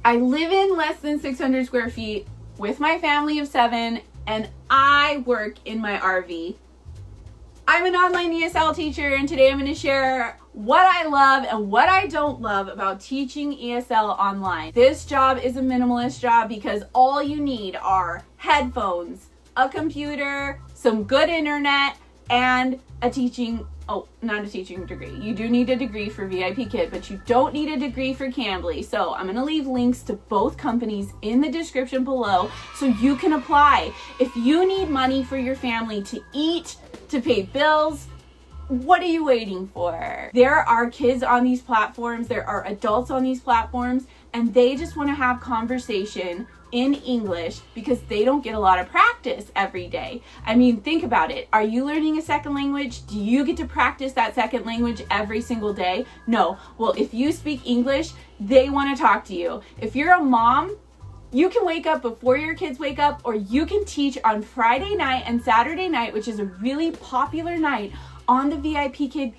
I live in less than 600 square feet with my family of 7, and I work in my RV. I'm an online ESL teacher, and today I'm going to share what I love and what I don't love about teaching ESL online. This job is a minimalist job because all you need are headphones, a computer, some good internet, and not a teaching degree. You do need a degree for VIPKID, but you don't need a degree for Cambly. So I'm going to leave links to both companies in the description below so you can apply. If you need money for your family to eat, to pay bills, what are you waiting for? There are kids on these platforms, there are adults on these platforms, and they just want to have conversation in English because they don't get a lot of practice every day. I mean, think about it. Are you learning a second language? Do you get to practice that second language every single day? No. Well, if you speak English, they want to talk to you. If you're a mom, you can wake up before your kids wake up, or you can teach on Friday night and Saturday night, which is a really popular night on the VIPKID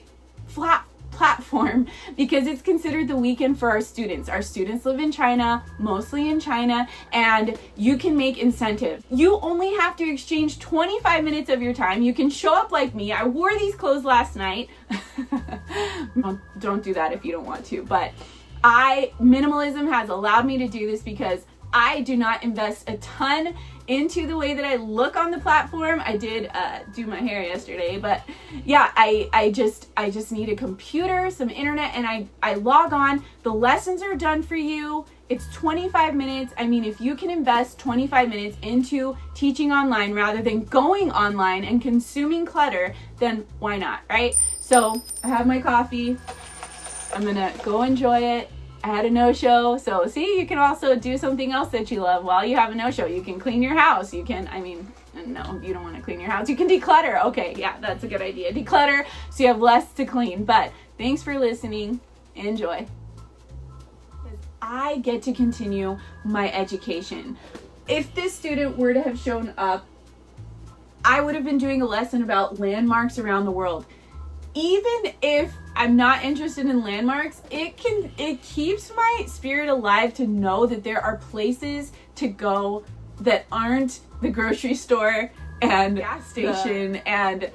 platform because it's considered the weekend for our students. Our students live in China, mostly in China, and you can make incentives. You only have to exchange 25 minutes of your time. You can show up like me. I wore these clothes last night. Don't do that if you don't want to, but minimalism has allowed me to do this because I do not invest a ton into the way that I look on the platform. I did do my hair yesterday, but yeah, I just need a computer, some internet, and I log on. The lessons are done for you. It's 25 minutes. I mean, if you can invest 25 minutes into teaching online rather than going online and consuming clutter, then why not, right? So I have my coffee. I'm gonna go enjoy it. I had a no-show, so see, you can also do something else that you love while you have a no-show. You can clean your house. You can, no, you don't want to clean your house. You can declutter. Okay, yeah, that's a good idea. Declutter so you have less to clean. But thanks for listening. Enjoy. I get to continue my education. If this student were to have shown up, I would have been doing a lesson about landmarks around the world. Even if I'm not interested in landmarks, it keeps my spirit alive to know that there are places to go that aren't the grocery store and gas station and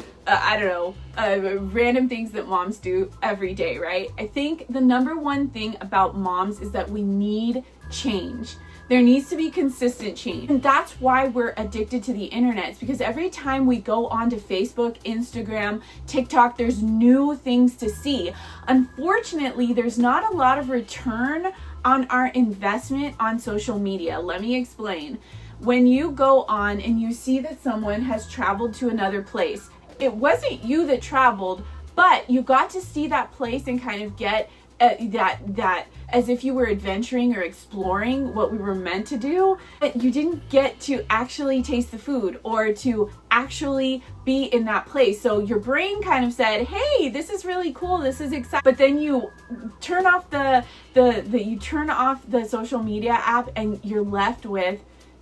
random things that moms do every day, right? I think the number one thing about moms is that we need change. There needs to be consistent change. And that's why we're addicted to the internet. It's because every time we go onto Facebook, Instagram, TikTok, there's new things to see. Unfortunately, there's not a lot of return on our investment on social media. Let me explain. When you go on and you see that someone has traveled to another place, it wasn't you that traveled, but you got to see that place and kind of get that as if you were adventuring or exploring what we were meant to do, but you didn't get to actually taste the food or to actually be in that place. So your brain kind of said, hey, this is really cool, this is exciting, but then you turn off the social media app and you're left with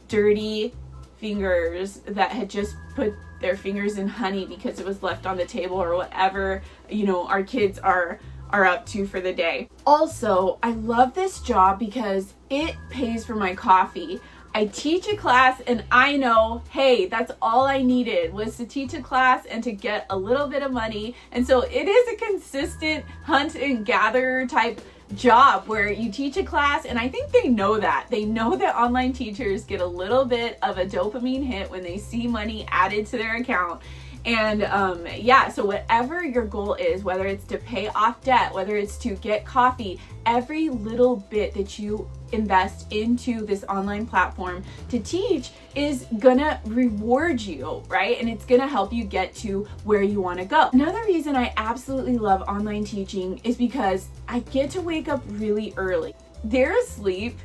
dirty fingers that had just put their fingers in honey because it was left on the table or whatever, our kids are up to for the day. Also, I love this job because it pays for my coffee. I teach a class and I know, hey, that's all I needed was to teach a class and to get a little bit of money. And so it is a consistent hunt and gather type job where you teach a class, and I think they know that. They know that online teachers get a little bit of a dopamine hit when they see money added to their account. And so whatever your goal is, whether it's to pay off debt, whether it's to get coffee, every little bit that you invest into this online platform to teach is gonna reward you, right? And it's gonna help you get to where you want to go. Another reason I absolutely love online teaching is because I get to wake up really early. They're asleep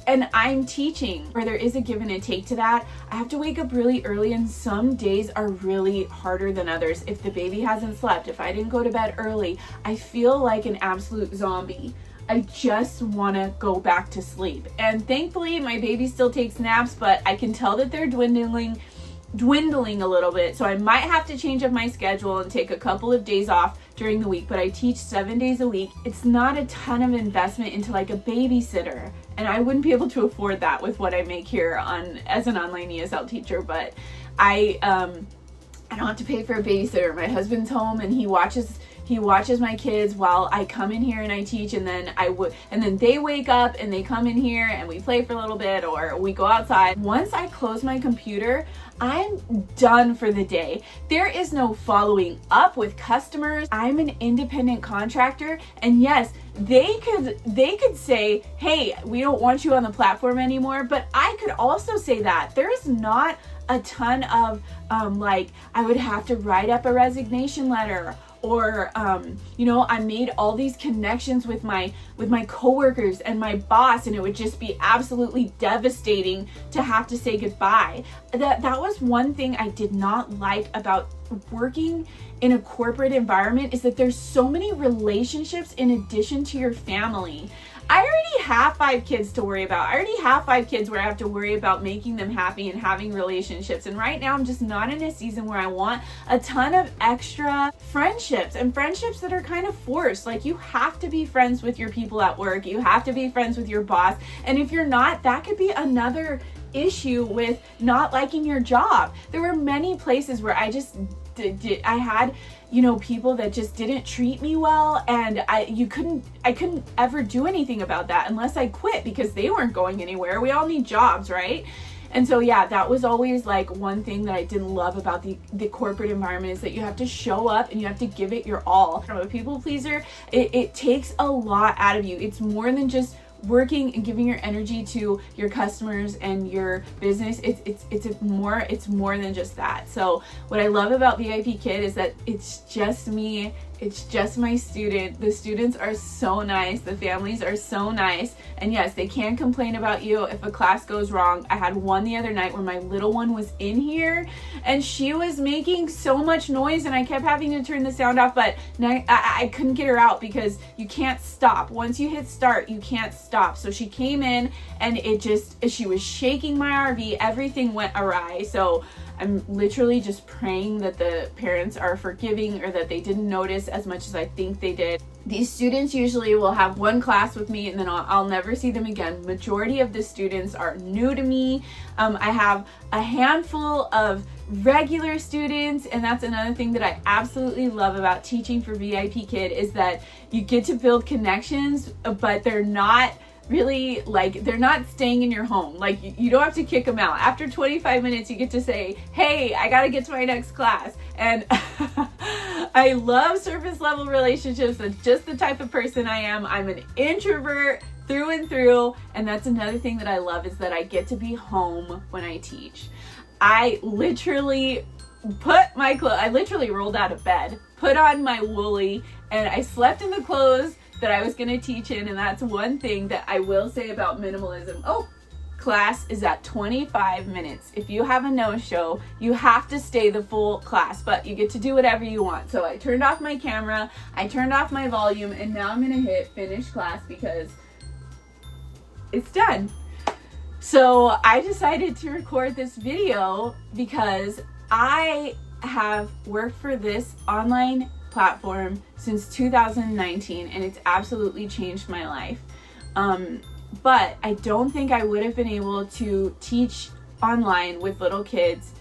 and I'm teaching, or there is a give and a take to that. I have to wake up really early, and some days are really harder than others. If the baby hasn't slept, if I didn't go to bed early, I feel like an absolute zombie. I just want to go back to sleep. And thankfully, my baby still takes naps, but I can tell that they're dwindling a little bit. So I might have to change up my schedule and take a couple of days off during the week, but I teach 7 days a week. It's not a ton of investment into like a babysitter, and I wouldn't be able to afford that with what I make here as an online ESL teacher, but I don't have to pay for a babysitter. My husband's home and he watches my kids while I come in here and I teach, and then they wake up and they come in here and we play for a little bit or we go outside. Once I close my computer, I'm done for the day. There is no following up with customers. I'm an independent contractor, and yes, they could say, hey, we don't want you on the platform anymore, but I could also say that. There is not a ton of like, I would have to write up a resignation letter, or I made all these connections with my coworkers and my boss, and it would just be absolutely devastating to have to say goodbye. That was one thing I did not like about working in a corporate environment, is that there's so many relationships in addition to your family. I already have 5 kids to worry about. I already have 5 kids where I have to worry about making them happy and having relationships. And right now I'm just not in a season where I want a ton of extra friendships, and friendships that are kind of forced. Like, you have to be friends with your people at work. You have to be friends with your boss. And if you're not, that could be another issue with not liking your job. There were many places where I just I had people that just didn't treat me well, and I couldn't ever do anything about that unless I quit, because they weren't going anywhere. We all need jobs, right? And so yeah, that was always like one thing that I didn't love about the corporate environment, is that you have to show up and you have to give it your all. From a people pleaser, it takes a lot out of you. It's more than just working and giving your energy to your customers and your business. It's more than just that. So what I love about VIPKID is that it's just me. It's just my student. The students are so nice. The families are so nice. And yes, they can complain about you if a class goes wrong. I had one the other night where my little one was in here and she was making so much noise, and I kept having to turn the sound off, but I couldn't get her out because you can't stop. Once you hit start, you can't stop. So she came in and she was shaking my RV. Everything went awry. So I'm literally just praying that the parents are forgiving, or that they didn't notice as much as I think they did. These students usually will have one class with me and then I'll never see them again. Majority of the students are new to me. I have a handful of regular students, and that's another thing that I absolutely love about teaching for VIPKID, is that you get to build connections, but they're not really, like, they're not staying in your home. Like, you don't have to kick them out. After 25 minutes, you get to say, hey, I gotta get to my next class. And I love surface level relationships. That's just the type of person I am. I'm an introvert through and through. And that's another thing that I love, is that I get to be home when I teach. I literally rolled out of bed, put on my woolly, and I slept in the clothes that I was going to teach in. And that's one thing that I will say about minimalism. Oh, class is at 25 minutes. If you have a no-show, you have to stay the full class, but you get to do whatever you want. So I turned off my camera, I turned off my volume, and now I'm going to hit finish class because it's done. So I decided to record this video because I have worked for this online platform since 2019, and it's absolutely changed my life. But I don't think I would have been able to teach online with little kids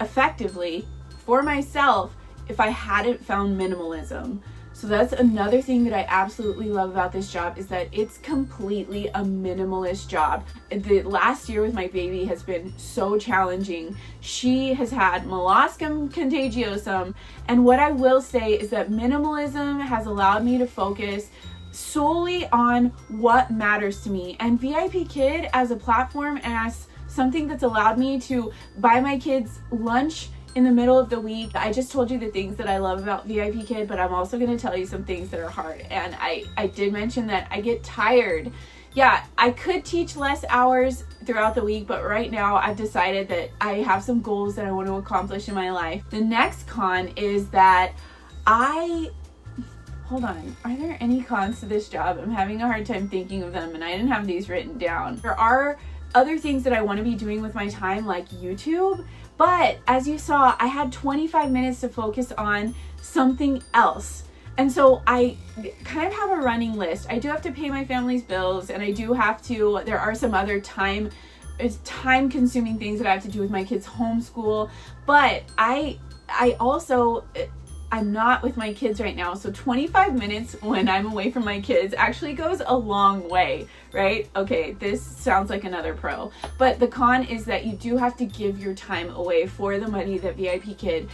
effectively for myself if I hadn't found minimalism. So that's another thing that I absolutely love about this job, is that it's completely a minimalist job. The last year with my baby has been so challenging. She has had molluscum contagiosum, and what I will say is that minimalism has allowed me to focus solely on what matters to me. And VIPKID as a platform and as something that's allowed me to buy my kids lunch in the middle of the week. I just told you the things that I love about VIPKID, but I'm also going to tell you some things that are hard. And I did mention that I get tired. Yeah, I could teach less hours throughout the week, but right now I've decided that I have some goals that I want to accomplish in my life. The next con is that hold on, are there any cons to this job? I'm having a hard time thinking of them, and I didn't have these written down. There are other things that I want to be doing with my time, like YouTube, but as you saw, I had 25 minutes to focus on something else. And so I kind of have a running list. I do have to pay my family's bills, and I do have to, there are some other time consuming things that I have to do with my kids' homeschool, but I'm not with my kids right now. So 25 minutes when I'm away from my kids actually goes a long way, right? Okay, this sounds like another pro, but the con is that you do have to give your time away for the money that VIPKID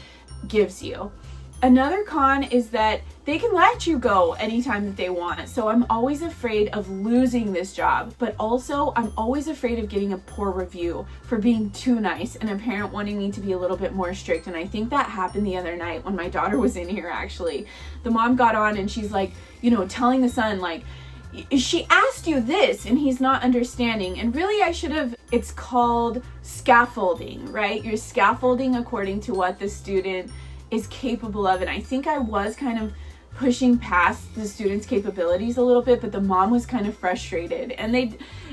gives you. Another con is that they can let you go anytime that they want. So I'm always afraid of losing this job, but also I'm always afraid of getting a poor review for being too nice and a parent wanting me to be a little bit more strict. And I think that happened the other night when my daughter was in here, actually. The mom got on and she's like, telling the son, like, she asked you this and he's not understanding. And really it's called scaffolding, right? You're scaffolding according to what the student is capable of. And I think I was kind of pushing past the students' capabilities a little bit, but the mom was kind of frustrated, and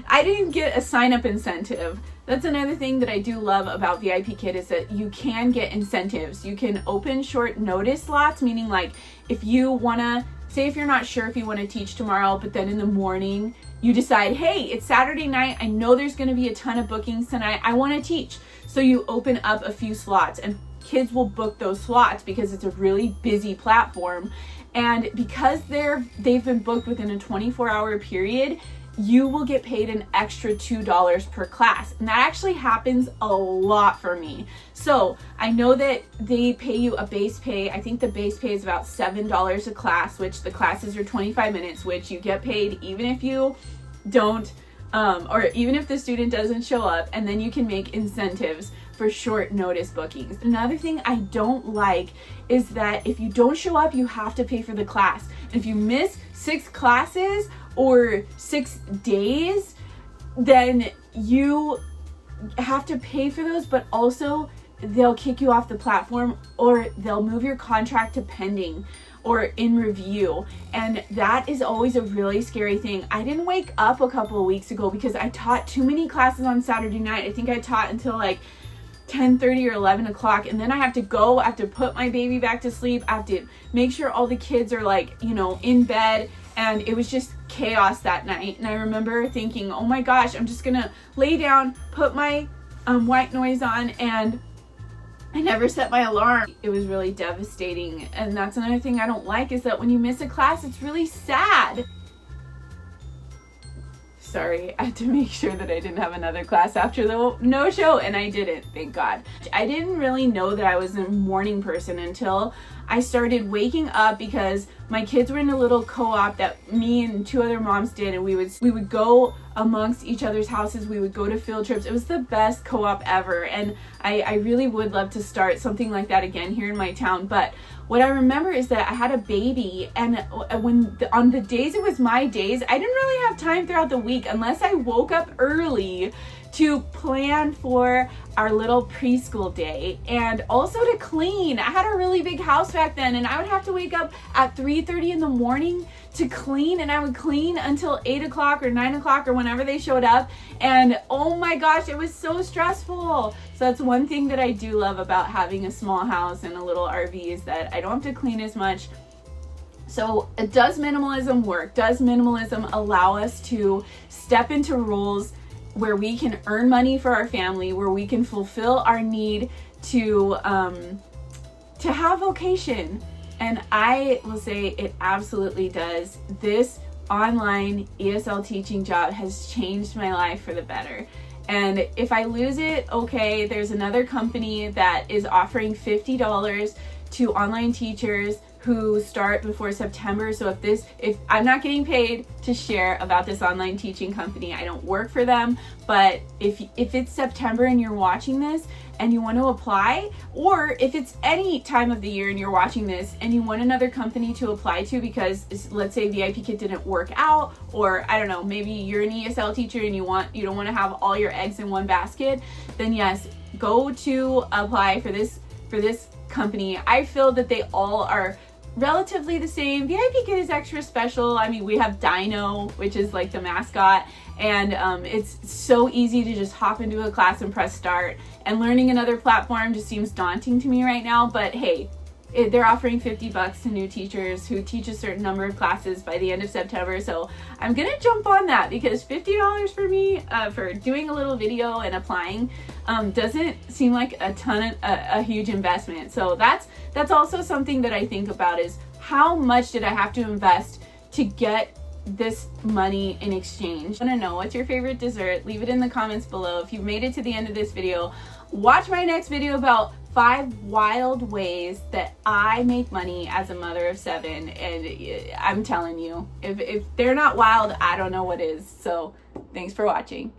I didn't get a sign-up incentive. That's another thing that I do love about VIPKID is that you can get incentives. You can open short notice slots, meaning like if you wanna, say if you're not sure if you wanna teach tomorrow, but then in the morning you decide, hey, it's Saturday night, I know there's gonna be a ton of bookings tonight, I wanna teach. So you open up a few slots, and kids will book those slots because it's a really busy platform. And because they've been booked within a 24-hour period, you will get paid an extra $2 per class. And that actually happens a lot for me. So I know that they pay you a base pay. I think the base pay is about $7 a class, which the classes are 25 minutes, which you get paid even if you don't, or even if the student doesn't show up, and then you can make incentives for short notice bookings. Another thing I don't like is that if you don't show up, you have to pay for the class. And if you miss 6 classes or 6 days, then you have to pay for those, but also they'll kick you off the platform, or they'll move your contract to pending or in review. And that is always a really scary thing. I didn't wake up a couple of weeks ago because I taught too many classes on Saturday night. I think I taught until like 10:30 or 11 o'clock, and then I have to put my baby back to sleep. I have to make sure all the kids are like, in bed, and it was just chaos that night. And I remember thinking, oh my gosh, I'm just gonna lay down, put my white noise on, and I never set my alarm. It was really devastating. And that's another thing I don't like, is that when you miss a class, it's really sad. Sorry, I had to make sure that I didn't have another class after the no-show, and I didn't, thank God. I didn't really know that I was a morning person until I started waking up, because my kids were in a little co-op that me and 2 other moms did, and we would go amongst each other's houses. We would go to field trips. It was the best co-op ever, and I really would love to start something like that again here in my town. But what I remember is that I had a baby, and on the days it was my days, I didn't really have time throughout the week unless I woke up early to plan for our little preschool day, and also to clean. I had a really big house back then, and I would have to wake up at 3:30 in the morning to clean, and I would clean until 8 o'clock or 9 o'clock or whenever they showed up. And oh my gosh, it was so stressful. So that's one thing that I do love about having a small house and a little RV, is that I don't have to clean as much. So does minimalism work? Does minimalism allow us to step into roles where we can earn money for our family, where we can fulfill our need to have vocation? And I will say it absolutely does. This online ESL teaching job has changed my life for the better. And if I lose it, okay, there's another company that is offering $50 to online teachers who start before September. So if I'm not getting paid to share about this online teaching company, I don't work for them, but if it's September and you're watching this and you want to apply, or if it's any time of the year and you're watching this and you want another company to apply to because let's say VIPKID didn't work out, or I don't know, maybe you're an ESL teacher and you don't want to have all your eggs in one basket, then yes, go to apply for this company. I feel that they all are relatively the same. VIPKID is extra special. I mean, we have Dino, which is like the mascot, and it's so easy to just hop into a class and press start. And learning another platform just seems daunting to me right now, but hey, they're offering $50 to new teachers who teach a certain number of classes by the end of September. So I'm gonna jump on that because $50 for me for doing a little video and applying doesn't seem like a huge investment. So that's also something that I think about, is how much did I have to invest to get this money in exchange. I want to know, what's your favorite dessert? Leave it in the comments below. If you've made it to the end of this video, watch my next video about 5 wild ways that I make money as a mother of 7, and I'm telling you, if they're not wild, I don't know what is. So thanks for watching.